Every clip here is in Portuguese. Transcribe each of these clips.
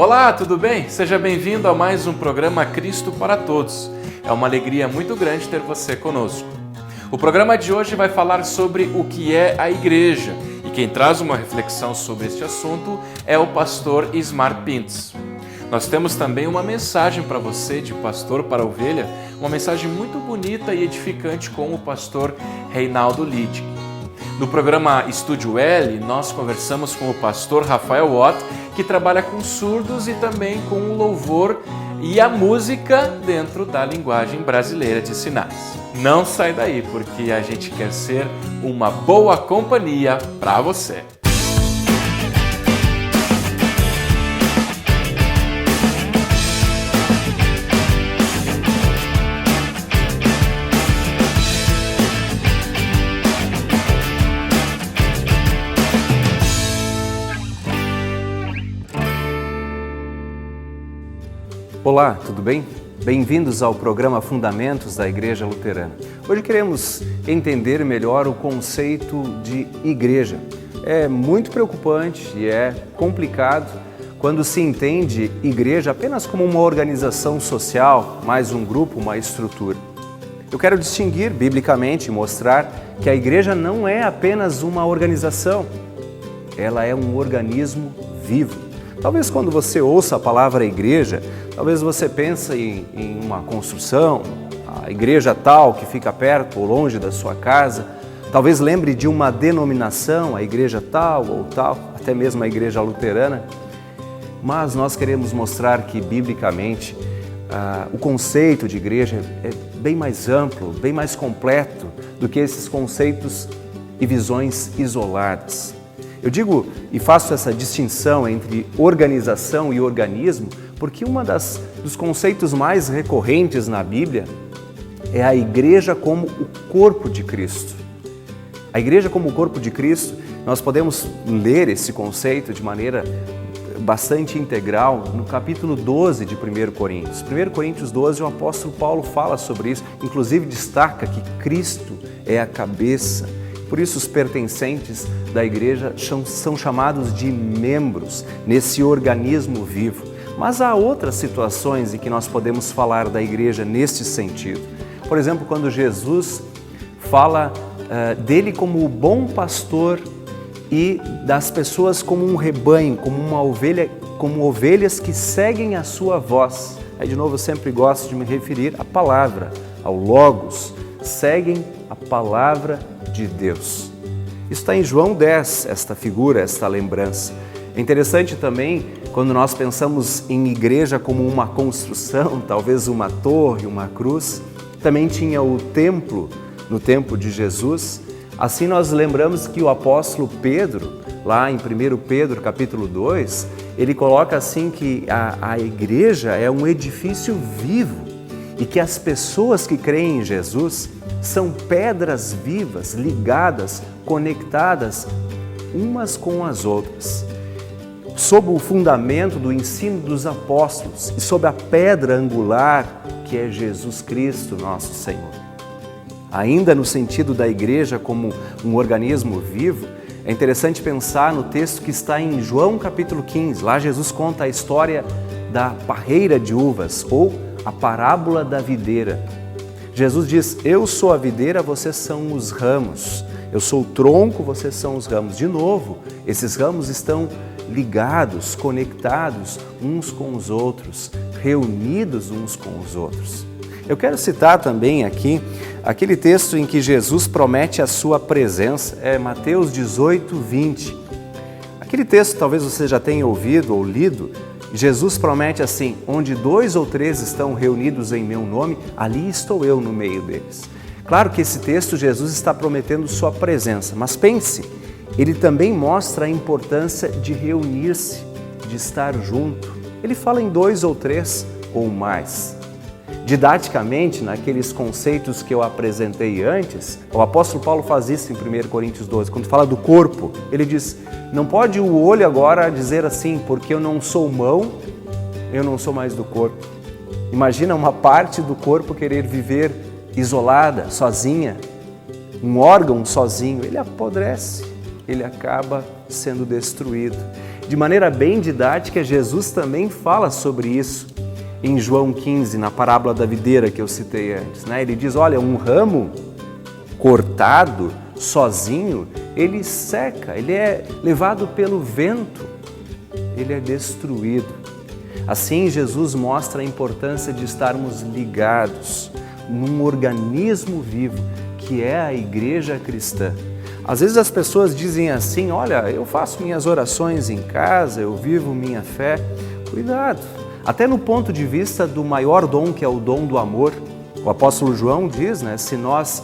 Olá, tudo bem? Seja bem-vindo a mais um programa Cristo para Todos. É uma alegria muito grande ter você conosco. O programa de hoje vai falar sobre o que é a igreja e quem traz uma reflexão sobre este assunto é o pastor Ismar Pintos. Nós temos também uma mensagem para você de pastor para ovelha, uma mensagem muito bonita e edificante com o pastor Reinaldo Lidig. No programa Estúdio L, nós conversamos com o pastor Rafael Watt, que trabalha com surdos e também com o louvor e a música dentro da linguagem brasileira de sinais. Não sai daí, porque a gente quer ser uma boa companhia para você. Olá, tudo bem? Bem-vindos ao programa Fundamentos da Igreja Luterana. Hoje queremos entender melhor o conceito de igreja. É muito preocupante e é complicado quando se entende igreja apenas como uma organização social, mais um grupo, uma estrutura. Eu quero distinguir biblicamente e mostrar que a igreja não é apenas uma organização, ela é um organismo vivo. Talvez quando você ouça a palavra igreja, talvez você pense em uma construção, a igreja tal que fica perto ou longe da sua casa. Talvez lembre de uma denominação, a igreja tal ou tal, até mesmo a igreja luterana. Mas nós queremos mostrar que, biblicamente, o conceito de igreja é bem mais amplo, bem mais completo do que esses conceitos e visões isoladas. Eu digo e faço essa distinção entre organização e organismo porque dos conceitos mais recorrentes na Bíblia é a igreja como o corpo de Cristo. A igreja como o corpo de Cristo, nós podemos ler esse conceito de maneira bastante integral no capítulo 12 de 1 Coríntios. 1 Coríntios 12, o apóstolo Paulo fala sobre isso, inclusive destaca que Cristo é a cabeça. Por isso os pertencentes da igreja são chamados de membros nesse organismo vivo. Mas há outras situações em que nós podemos falar da igreja neste sentido. Por exemplo, quando Jesus fala dele como o bom pastor e das pessoas como um rebanho, como uma ovelha, como ovelhas que seguem a sua voz. Aí de novo eu sempre gosto de me referir à palavra, ao Logos, seguem a palavra de Deus. Isso está em João 10, esta figura, esta lembrança. É interessante também quando nós pensamos em igreja como uma construção, talvez uma torre, uma cruz. Também tinha o templo, no tempo de Jesus. Assim nós lembramos que o apóstolo Pedro, lá em 1 Pedro capítulo 2, ele coloca assim que a igreja é um edifício vivo e que as pessoas que creem em Jesus são pedras vivas, ligadas, conectadas umas com as outras. Sob o fundamento do ensino dos apóstolos e sob a pedra angular que é Jesus Cristo, nosso Senhor. Ainda no sentido da igreja como um organismo vivo, é interessante pensar no texto que está em João capítulo 15. Lá Jesus conta a história da parreira de uvas ou a parábola da videira. Jesus diz, eu sou a videira, vocês são os ramos. Eu sou o tronco, vocês são os ramos. De novo, esses ramos estão ligados, conectados uns com os outros, reunidos uns com os outros. Eu quero citar também aqui aquele texto em que Jesus promete a sua presença, é Mateus 18, 20. Aquele texto talvez você já tenha ouvido ou lido. Jesus promete assim, onde 2 ou 3 estão reunidos em meu nome, ali estou eu no meio deles. Claro que esse texto Jesus está prometendo sua presença, mas pense, ele também mostra a importância de reunir-se, de estar junto. Ele fala em 2 ou 3 ou mais. Didaticamente, naqueles conceitos que eu apresentei antes, o apóstolo Paulo faz isso em 1 Coríntios 12, quando fala do corpo, ele diz, não pode o olho agora dizer assim, porque eu não sou mão, eu não sou mais do corpo. Imagina uma parte do corpo querer viver isolada, sozinha, um órgão sozinho, ele apodrece, ele acaba sendo destruído. De maneira bem didática, Jesus também fala sobre isso em João 15, na parábola da videira que eu citei antes, né? Ele diz, olha, um ramo cortado, sozinho, ele seca, ele é levado pelo vento, ele é destruído. Assim, Jesus mostra a importância de estarmos ligados num organismo vivo, que é a igreja cristã. Às vezes as pessoas dizem assim, olha, eu faço minhas orações em casa, eu vivo minha fé. Cuidado! Até no ponto de vista do maior dom, que é o dom do amor, o apóstolo João diz, né, se nós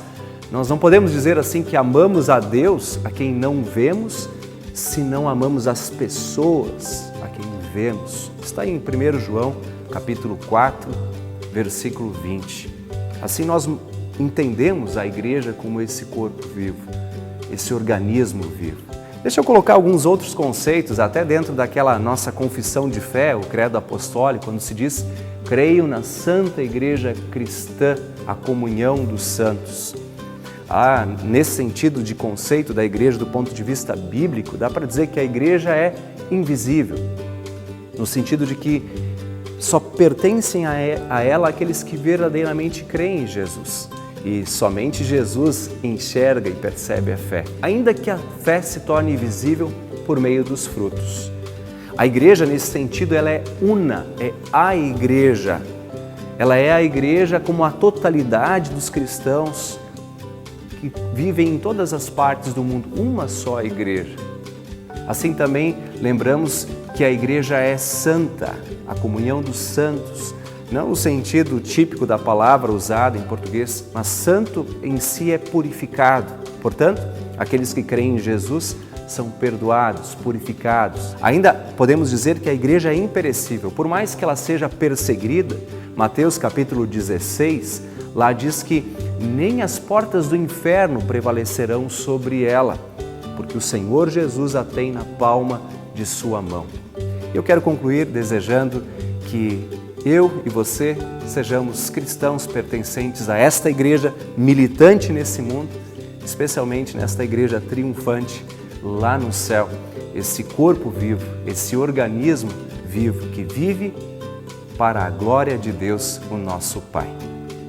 não podemos dizer assim que amamos a Deus, a quem não vemos, se não amamos as pessoas, a quem vemos. Está em 1 João, capítulo 4, versículo 20. Assim nós entendemos a igreja como esse corpo vivo, esse organismo vivo. Deixa eu colocar alguns outros conceitos, até dentro daquela nossa confissão de fé, o credo apostólico, quando se diz, creio na Santa Igreja Cristã, a comunhão dos santos. Nesse sentido de conceito da igreja do ponto de vista bíblico, dá para dizer que a igreja é invisível, no sentido de que só pertencem a ela aqueles que verdadeiramente creem em Jesus. E somente Jesus enxerga e percebe a fé, ainda que a fé se torne visível por meio dos frutos. A igreja, nesse sentido, ela é una, é a igreja. Ela é a igreja como a totalidade dos cristãos que vivem em todas as partes do mundo, uma só igreja. Assim também lembramos que a igreja é santa, a comunhão dos santos, não no sentido típico da palavra usada em português, mas santo em si é purificado. Portanto, aqueles que creem em Jesus são perdoados, purificados. Ainda podemos dizer que a igreja é imperecível, por mais que ela seja perseguida. Mateus capítulo 16, lá diz que nem as portas do inferno prevalecerão sobre ela, porque o Senhor Jesus a tem na palma de sua mão. Eu quero concluir desejando que eu e você sejamos cristãos pertencentes a esta igreja militante nesse mundo, especialmente nesta igreja triunfante lá no céu, esse corpo vivo, esse organismo vivo que vive para a glória de Deus, o nosso Pai.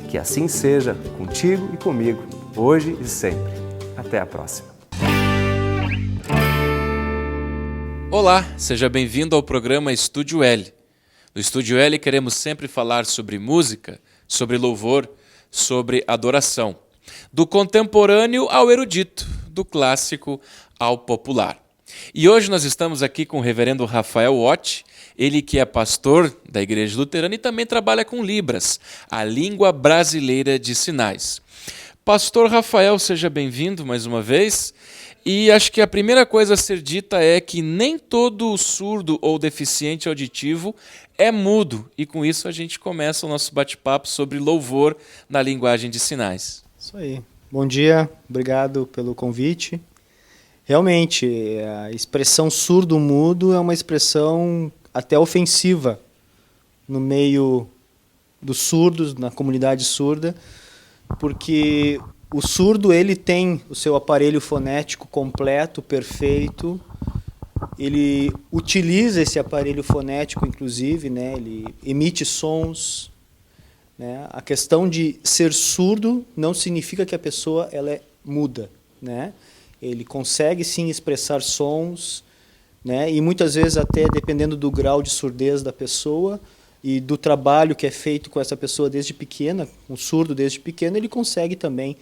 Que assim seja contigo e comigo, hoje e sempre. Até a próxima. Olá, seja bem-vindo ao programa Estúdio L. No Estúdio L queremos sempre falar sobre música, sobre louvor, sobre adoração. Do contemporâneo ao erudito, do clássico ao popular. E hoje nós estamos aqui com o reverendo Rafael Ott, ele que é pastor da Igreja Luterana e também trabalha com Libras, a língua brasileira de sinais. Pastor Rafael, seja bem-vindo mais uma vez. E acho que a primeira coisa a ser dita é que nem todo surdo ou deficiente auditivo é mudo. E com isso a gente começa o nosso bate-papo sobre louvor na linguagem de sinais. Isso aí. Bom dia, obrigado pelo convite. Realmente, a expressão surdo-mudo é uma expressão até ofensiva no meio dos surdos, na comunidade surda, porque o surdo ele tem o seu aparelho fonético completo, perfeito. Ele utiliza esse aparelho fonético, inclusive, né? Ele emite sons. Né? A questão de ser surdo não significa que a pessoa ela é muda. Né? Ele consegue, sim, expressar sons, né? E muitas vezes, até dependendo do grau de surdez da pessoa e do trabalho que é feito com essa pessoa desde pequena, um surdo desde pequeno, ele consegue também,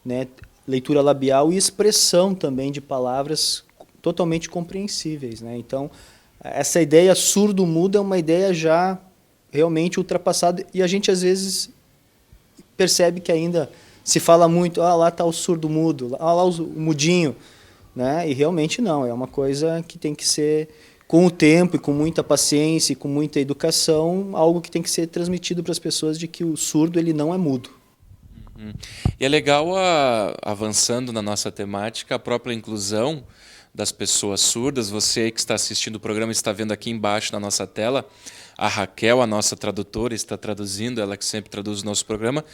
né, leitura labial e expressão também de palavras totalmente compreensíveis. Né? Então, essa ideia surdo-mudo é uma ideia já realmente ultrapassada e a gente, às vezes, percebe que ainda se fala muito, lá está o surdo-mudo, lá o mudinho. Né? E realmente não, é uma coisa que tem que ser, com o tempo e com muita paciência e com muita educação, algo que tem que ser transmitido para as pessoas de que o surdo ele não é mudo. E é legal, avançando na nossa temática, a própria inclusão das pessoas surdas. Você que está assistindo o programa está vendo aqui embaixo na nossa tela a Raquel, a nossa tradutora, está traduzindo, ela que sempre traduz o nosso programa.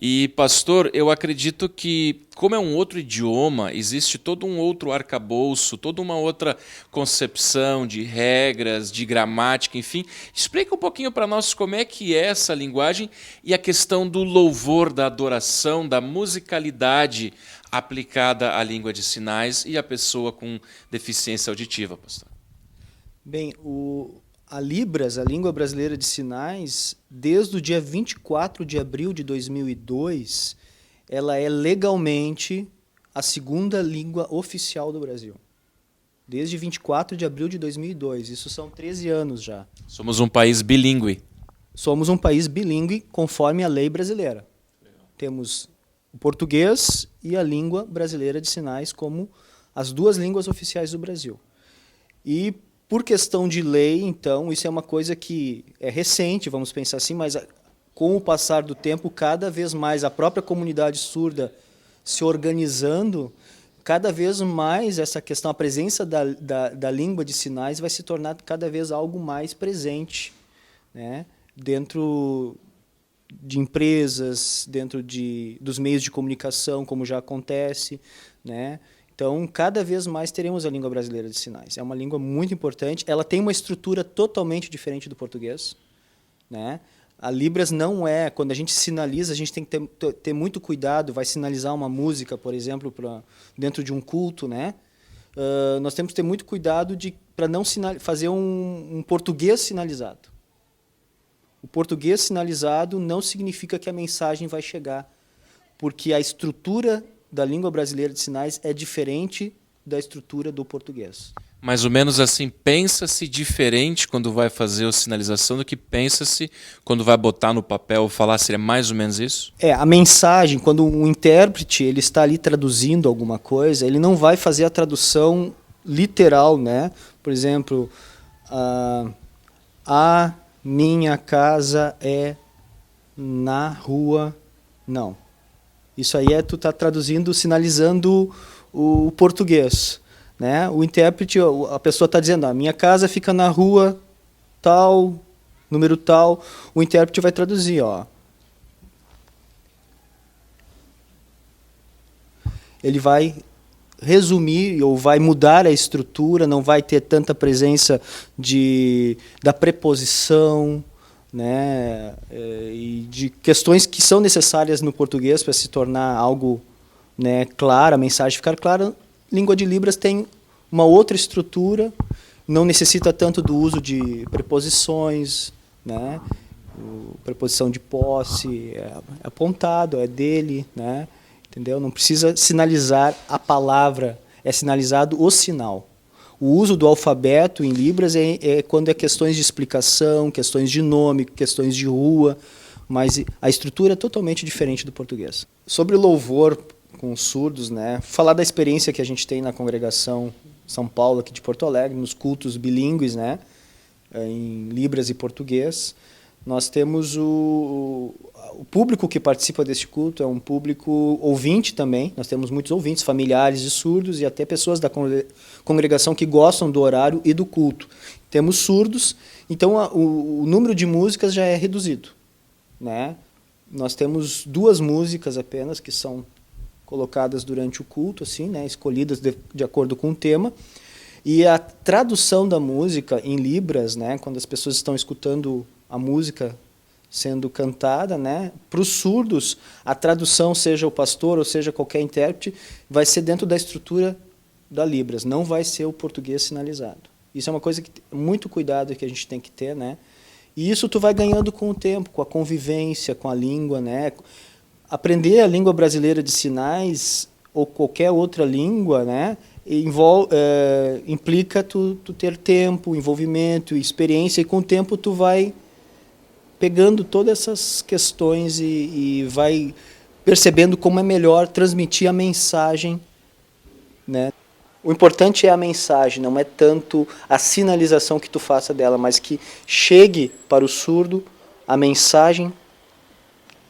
E, pastor, eu acredito que, como é um outro idioma, existe todo um outro arcabouço, toda uma outra concepção de regras, de gramática, enfim. Explica um pouquinho para nós como é que é essa linguagem e a questão do louvor, da adoração, da musicalidade aplicada à língua de sinais e à pessoa com deficiência auditiva, pastor. Bem, a Libras, a Língua Brasileira de Sinais, desde o dia 24 de abril de 2002, ela é legalmente a segunda língua oficial do Brasil. Desde 24 de abril de 2002. Isso são 13 anos já. Somos um país bilíngue. Somos um país bilíngue conforme a lei brasileira. Legal. Temos o português e a língua brasileira de sinais como as duas línguas oficiais do Brasil. E por questão de lei, então, isso é uma coisa que é recente, vamos pensar assim, mas com o passar do tempo, cada vez mais a própria comunidade surda se organizando, cada vez mais essa questão, a presença da língua de sinais vai se tornar cada vez algo mais presente, né? Dentro de empresas, dentro dos meios de comunicação, como já acontece, né? Então, cada vez mais teremos a língua brasileira de sinais. É uma língua muito importante. Ela tem uma estrutura totalmente diferente do português, né? A Libras não é... Quando a gente sinaliza, a gente tem que ter muito cuidado. Vai sinalizar uma música, por exemplo, dentro de um culto, né? Nós temos que ter muito cuidado para não fazer um português sinalizado. O português sinalizado não significa que a mensagem vai chegar, porque a estrutura da língua brasileira de sinais é diferente da estrutura do português. Mais ou menos assim, pensa-se diferente quando vai fazer a sinalização do que pensa-se quando vai botar no papel ou falar, seria mais ou menos isso? A mensagem, quando o intérprete ele está ali traduzindo alguma coisa, ele não vai fazer a tradução literal, né? Por exemplo, a minha casa é na rua... Não. Isso aí tu está traduzindo, sinalizando o português, né? O intérprete, a pessoa está dizendo, a minha casa fica na rua tal, número tal. O intérprete vai traduzir, ó. Ele vai resumir ou vai mudar a estrutura, não vai ter tanta presença da preposição, né, e de questões que são necessárias no português para se tornar algo, né, claro, a mensagem ficar clara. Língua de Libras tem uma outra estrutura, não necessita tanto do uso de preposições, né, preposição de posse, é apontado, é dele, né, entendeu? Não precisa sinalizar a palavra, é sinalizado o sinal. O uso do alfabeto em Libras é quando é questões de explicação, questões de nome, questões de rua, mas a estrutura é totalmente diferente do português. Sobre louvor com surdos, né? Falar da experiência que a gente tem na congregação São Paulo, aqui de Porto Alegre, nos cultos bilíngues, né? Em Libras e português. Nós temos o público que participa deste culto, é um público ouvinte também. Nós temos muitos ouvintes, familiares de surdos e até pessoas da congregação que gostam do horário e do culto. Temos surdos, então o número de músicas já é reduzido, né? Nós temos 2 músicas apenas que são colocadas durante o culto, assim, né? Escolhidas de acordo com o tema. E a tradução da música em Libras, né? Quando as pessoas estão escutando a música sendo cantada, né? Para os surdos, a tradução, seja o pastor ou seja qualquer intérprete, vai ser dentro da estrutura da Libras, não vai ser o português sinalizado. Isso é uma coisa que muito cuidado que a gente tem que ter, né? E isso tu vai ganhando com o tempo, com a convivência, com a língua, né? Aprender a língua brasileira de sinais ou qualquer outra língua, né? Implica tu ter tempo, envolvimento, experiência, e com o tempo tu vai pegando todas essas questões e vai percebendo como é melhor transmitir a mensagem, né? O importante é a mensagem, não é tanto a sinalização que tu faça dela, mas que chegue para o surdo a mensagem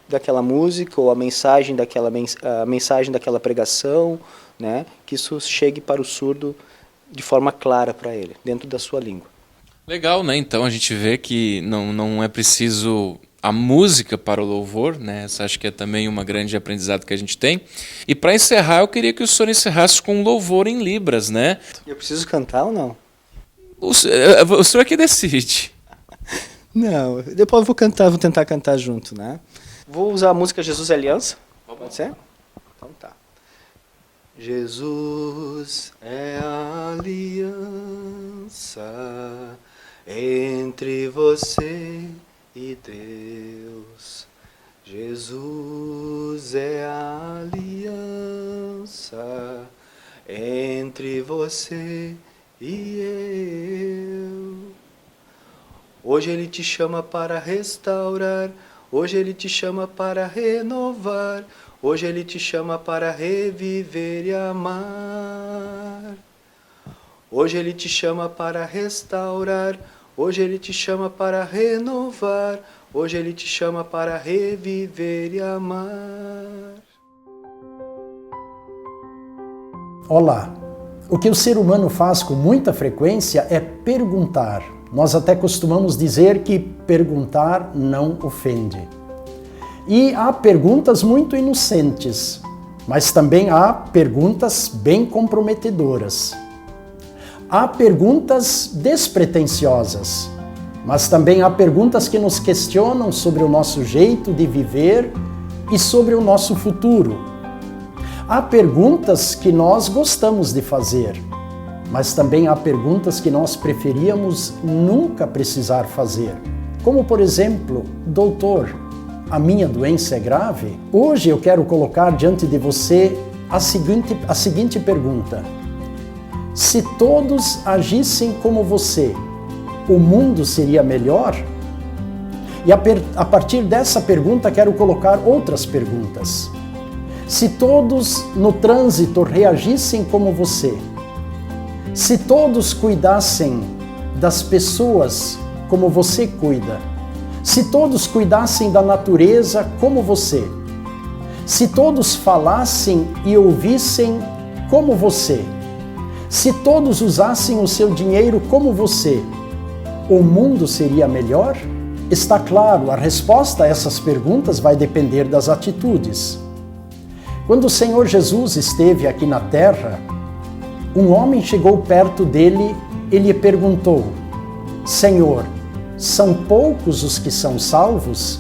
daquela música ou a mensagem daquela pregação, né? Que isso chegue para o surdo de forma clara para ele, dentro da sua língua. Legal, né? Então a gente vê que não é preciso a música para o louvor, né? Essa acho que é também uma grande aprendizado que a gente tem. E para encerrar, eu queria que o senhor encerrasse com um louvor em Libras, né? Eu preciso cantar ou não? O senhor é que decide. Não, depois eu vou tentar cantar junto, né? Vou usar a música Jesus é Aliança. Pode ser? Então tá. Jesus é a aliança entre você e Deus. Jesus é a aliança entre você e eu. Hoje Ele te chama para restaurar, hoje Ele te chama para renovar, hoje Ele te chama para reviver e amar. Hoje Ele te chama para restaurar, hoje Ele te chama para renovar, hoje Ele te chama para reviver e amar. Olá! O que o ser humano faz com muita frequência é perguntar. Nós até costumamos dizer que perguntar não ofende. E há perguntas muito inocentes, mas também há perguntas bem comprometedoras. Há perguntas despretensiosas, mas também há perguntas que nos questionam sobre o nosso jeito de viver e sobre o nosso futuro. Há perguntas que nós gostamos de fazer, mas também há perguntas que nós preferíamos nunca precisar fazer. Como, por exemplo, doutor, a minha doença é grave? Hoje eu quero colocar diante de você a seguinte pergunta. Se todos agissem como você, o mundo seria melhor? E a partir dessa pergunta quero colocar outras perguntas. Se todos no trânsito reagissem como você, se todos cuidassem das pessoas como você cuida, se todos cuidassem da natureza como você, se todos falassem e ouvissem como você, se todos usassem o seu dinheiro como você, o mundo seria melhor? Está claro, a resposta a essas perguntas vai depender das atitudes. Quando o Senhor Jesus esteve aqui na terra, um homem chegou perto dele e lhe perguntou: Senhor, são poucos os que são salvos?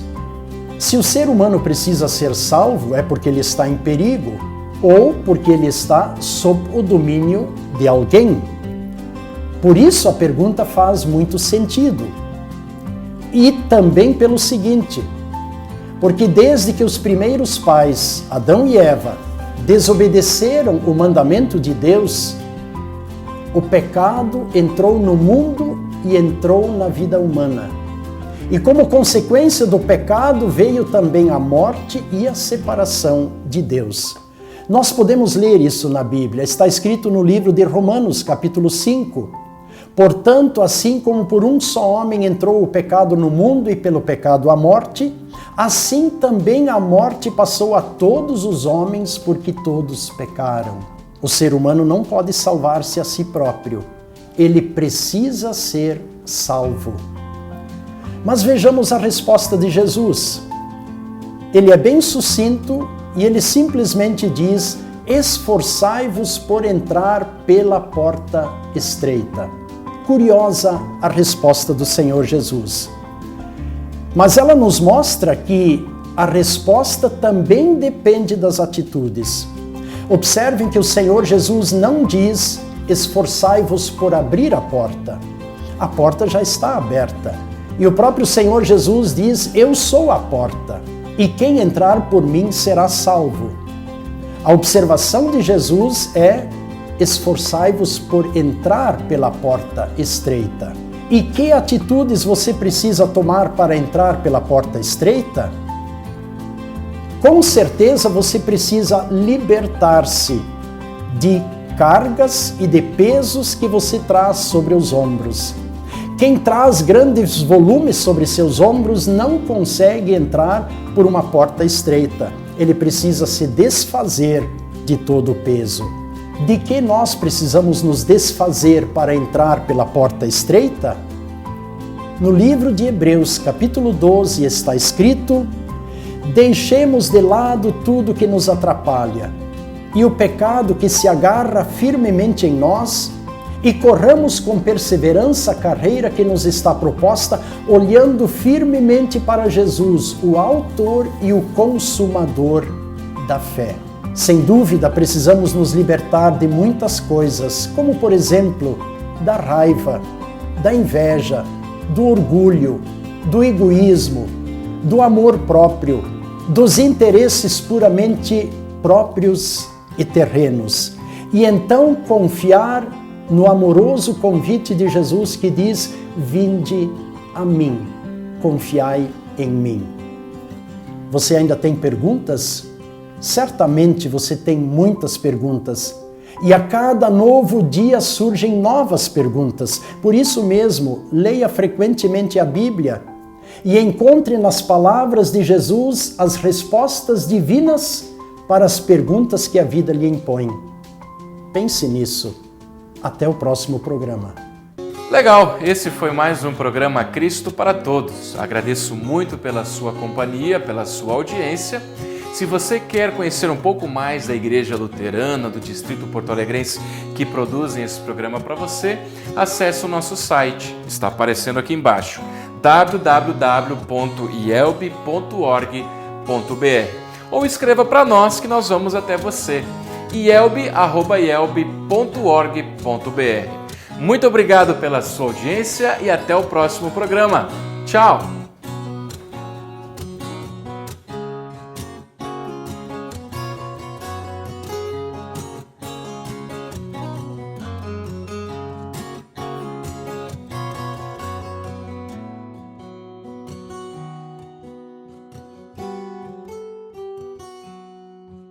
Se o ser humano precisa ser salvo, é porque ele está em perigo ou porque ele está sob o domínio de alguém. Por isso a pergunta faz muito sentido. E também pelo seguinte, porque desde que os primeiros pais, Adão e Eva, desobedeceram o mandamento de Deus, o pecado entrou no mundo e entrou na vida humana. E como consequência do pecado veio também a morte e a separação de Deus. Nós podemos ler isso na Bíblia, está escrito no livro de Romanos, capítulo 5. Portanto, assim como por um só homem entrou o pecado no mundo e pelo pecado a morte, assim também a morte passou a todos os homens porque todos pecaram. O ser humano não pode salvar-se a si próprio. Ele precisa ser salvo. Mas vejamos a resposta de Jesus. Ele é bem sucinto e ele simplesmente diz: esforçai-vos por entrar pela porta estreita. Curiosa a resposta do Senhor Jesus. Mas ela nos mostra que a resposta também depende das atitudes. Observem que o Senhor Jesus não diz: esforçai-vos por abrir a porta. A porta já está aberta. E o próprio Senhor Jesus diz: eu sou a porta, e quem entrar por mim será salvo. A observação de Jesus é: esforçai-vos por entrar pela porta estreita. E que atitudes você precisa tomar para entrar pela porta estreita? Com certeza você precisa libertar-se de cargas e de pesos que você traz sobre os ombros. Quem traz grandes volumes sobre seus ombros não consegue entrar por uma porta estreita. Ele precisa se desfazer de todo o peso. De que nós precisamos nos desfazer para entrar pela porta estreita? No livro de Hebreus, capítulo 12, está escrito: deixemos de lado tudo que nos atrapalha e o pecado que se agarra firmemente em nós, e corramos com perseverança a carreira que nos está proposta, olhando firmemente para Jesus, o autor e o consumador da fé. Sem dúvida, precisamos nos libertar de muitas coisas, como por exemplo, da raiva, da inveja, do orgulho, do egoísmo, do amor próprio, dos interesses puramente próprios e terrenos. E então confiar no amoroso convite de Jesus que diz: vinde a mim, confiai em mim. Você ainda tem perguntas? Certamente você tem muitas perguntas. E a cada novo dia surgem novas perguntas. Por isso mesmo, leia frequentemente a Bíblia e encontre nas palavras de Jesus as respostas divinas para as perguntas que a vida lhe impõe. Pense nisso. Até o próximo programa. Legal, esse foi mais um programa Cristo para Todos. Agradeço muito pela sua companhia, pela sua audiência. Se você quer conhecer um pouco mais da Igreja Luterana do Distrito Porto-Alegrense que produzem esse programa para você, acesse o nosso site, está aparecendo aqui embaixo, www.ielb.org.br, ou escreva para nós que nós vamos até você, ielb@ielb.org.br. Muito obrigado pela sua audiência e até o próximo programa. Tchau!